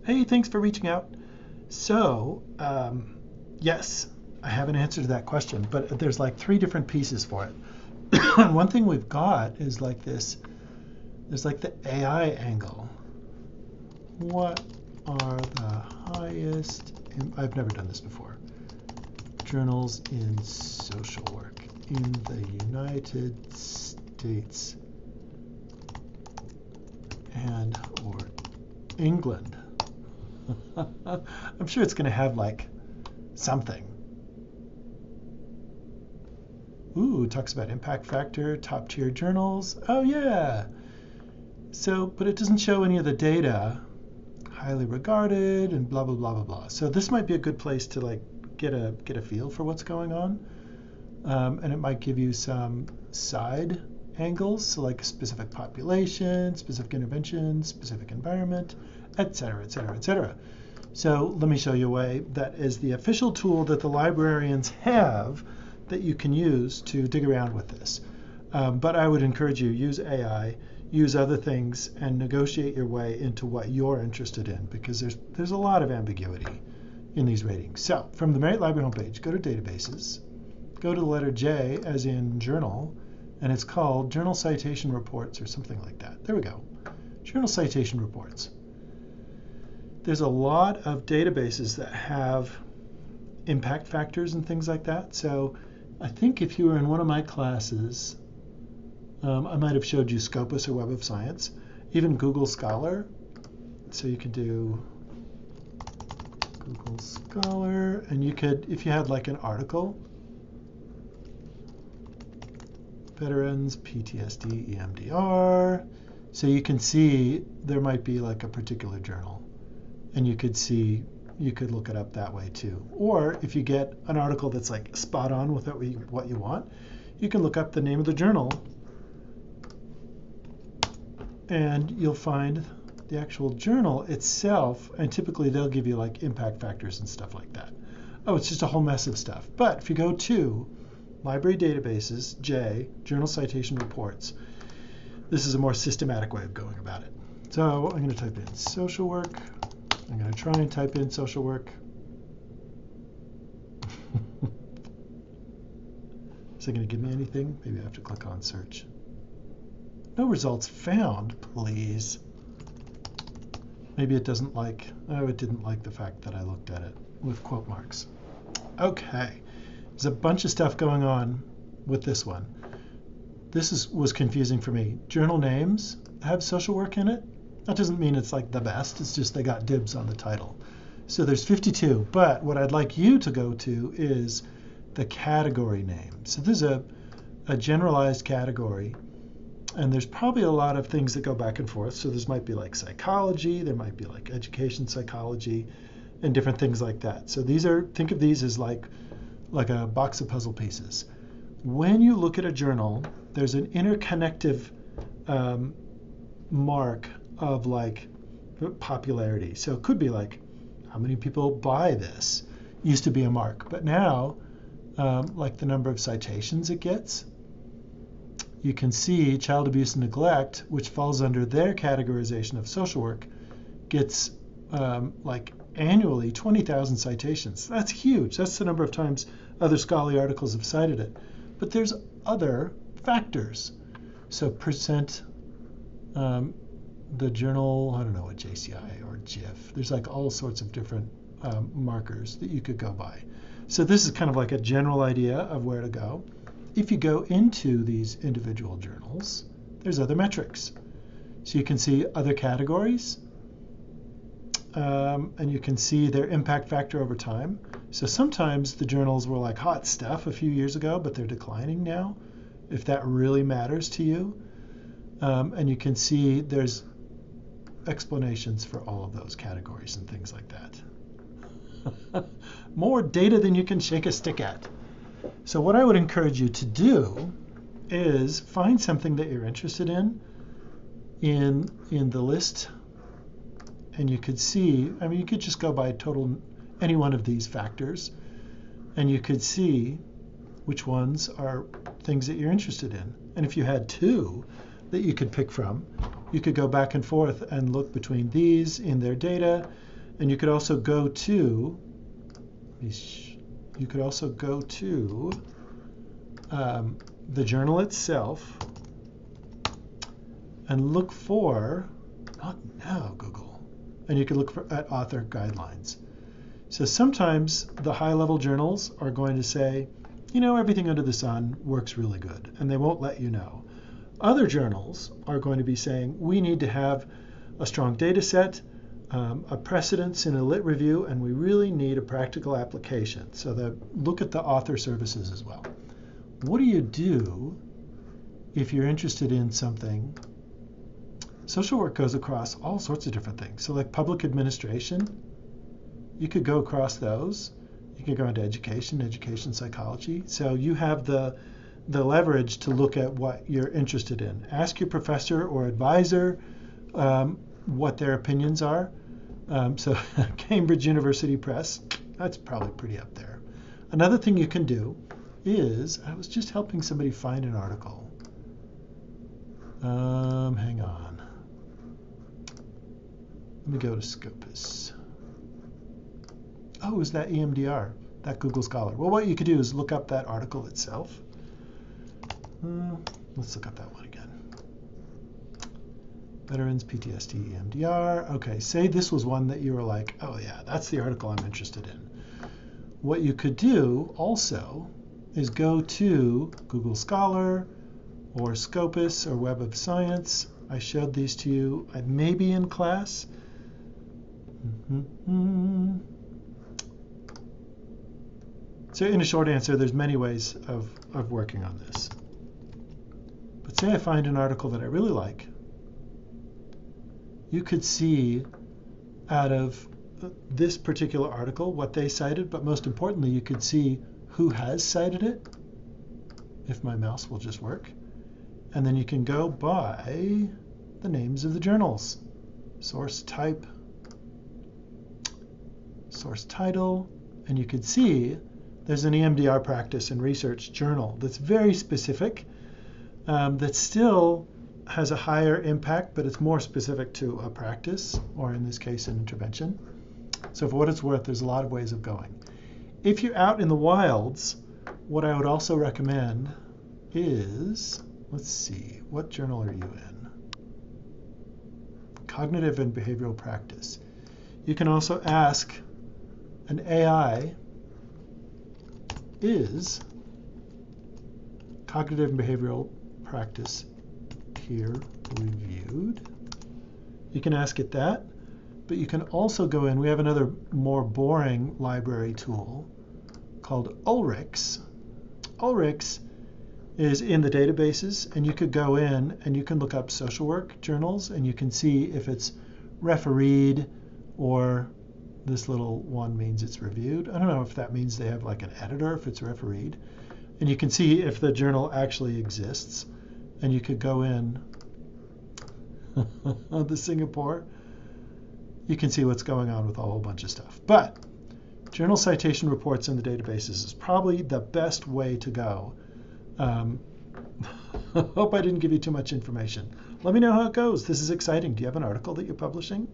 Hey, thanks for reaching out. So, yes, I have an answer to that question, but there's like three different pieces for it. And one thing we've got is like this, there's like the AI angle. What are the highest, I've never done this before, journals in social work in the United States and or England? I'm sure it's going to have like something. Ooh, talks about impact factor, top tier journals. Oh yeah. So, but it doesn't show any of the data. Highly regarded and blah blah blah blah blah. So this might be a good place to like get a feel for what's going on, and it might give you some side angles, so like a specific population, specific intervention, specific environment, etc., etc., etc. So let me show you a way that is the official tool that the librarians have that you can use to dig around with this. But I would encourage you, use AI, use other things, and negotiate your way into what you're interested in, because there's a lot of ambiguity in these ratings. So from the Merit Library homepage, go to databases, go to the letter J as in journal, and it's called Journal Citation Reports or something like that. There we go. Journal Citation Reports. There's a lot of databases that have impact factors and things like that. So I think if you were in one of my classes, I might have showed you Scopus or Web of Science, even Google Scholar. So you could do Google Scholar, and you could, if you had like an article, veterans, PTSD, EMDR, so you can see there might be like a particular journal, and you could see, you could look it up that way too. Or if you get an article that's like spot on with what you want, you can look up the name of the journal and you'll find the actual journal itself, and typically they'll give you like impact factors and stuff like that. Oh, it's just a whole mess of stuff. But if you go to Library Databases, J, Journal Citation Reports, this is a more systematic way of going about it. So I'm going to type in social work. I'm going to try and type in social work. Is it going to give me anything? Maybe I have to click on search. No results found, please. Maybe it doesn't like, oh, it didn't like the fact that I looked at it with quote marks. Okay, there's a bunch of stuff going on with this one. This was confusing for me. Journal names have social work in it. That doesn't mean it's like the best, it's just they got dibs on the title. So there's 52, but what I'd like you to go to is the category name. So there's a generalized category, and there's probably a lot of things that go back and forth. So there might be like psychology, there might be like education psychology, and different things like that. So these are, think of these as like a box of puzzle pieces. When you look at a journal, there's an interconnective mark of like popularity. So it could be like, how many people buy this? Used to be a mark, but now like the number of citations it gets. You can see child abuse and neglect, which falls under their categorization of social work, gets like annually 20,000 citations. That's huge. That's the number of times other scholarly articles have cited it. But there's other factors. So percent, the journal, I don't know what JCI or JIF. There's like all sorts of different markers that you could go by. So this is kind of like a general idea of where to go. If you go into these individual journals, there's other metrics. So you can see other categories, and you can see their impact factor over time. So sometimes the journals were like hot stuff a few years ago, but they're declining now, if that really matters to you. And you can see there's explanations for all of those categories and things like that. More data than you can shake a stick at. So what I would encourage you to do is find something that you're interested in the list, and you could see, I mean, you could just go by total any one of these factors, and you could see which ones are things that you're interested in. And if you had two that you could pick from, you could go back and forth and look between these in their data, And you could also go to the journal itself and look for, not now, Google, and you can look at author guidelines. So sometimes the high-level journals are going to say, you know, everything under the sun works really good, and they won't let you know. Other journals are going to be saying, we need to have a strong data set, a precedence in a lit review, and we really need a practical application. So look at the author services as well. What do you do if you're interested in something? Social work goes across all sorts of different things. So like public administration, you could go across those. You could go into education psychology. So you have the leverage to look at what you're interested in. Ask your professor or advisor what their opinions are. So Cambridge University Press, that's probably pretty up there. Another thing you can do is, I was just helping somebody find an article. Hang on. Let me go to Scopus. Oh, is that EMDR, that Google Scholar? Well, what you could do is look up that article itself. Let's look up that one again. Veterans, PTSD, EMDR. Okay, say this was one that you were like, oh yeah, that's the article I'm interested in. What you could do also is go to Google Scholar or Scopus or Web of Science. I showed these to you maybe in class. So in a short answer, there's many ways of working on this. But say I find an article that I really like. You could see out of this particular article what they cited, but most importantly, you could see who has cited it, if my mouse will just work. And then you can go by the names of the journals. Source type, source title, and you could see there's an EMDR practice and research journal that's very specific, that still has a higher impact, but it's more specific to a practice, or in this case, an intervention. So for what it's worth, there's a lot of ways of going. If you're out in the wilds, what I would also recommend is, let's see, what journal are you in? Cognitive and Behavioral Practice. You can also ask an AI, is Cognitive and Behavioral Practice peer reviewed? You can ask it that, but you can also go in, we have another more boring library tool called Ulrix. Ulrix is in the databases, and you could go in and you can look up social work journals, and you can see if it's refereed, or this little one means it's reviewed. I don't know if that means they have like an editor, if it's refereed. And you can see if the journal actually exists. And you could go in the Singapore. You can see what's going on with a whole bunch of stuff. But journal citation reports in the databases is probably the best way to go. Hope I didn't give you too much information. Let me know how it goes. This is exciting. Do you have an article that you're publishing?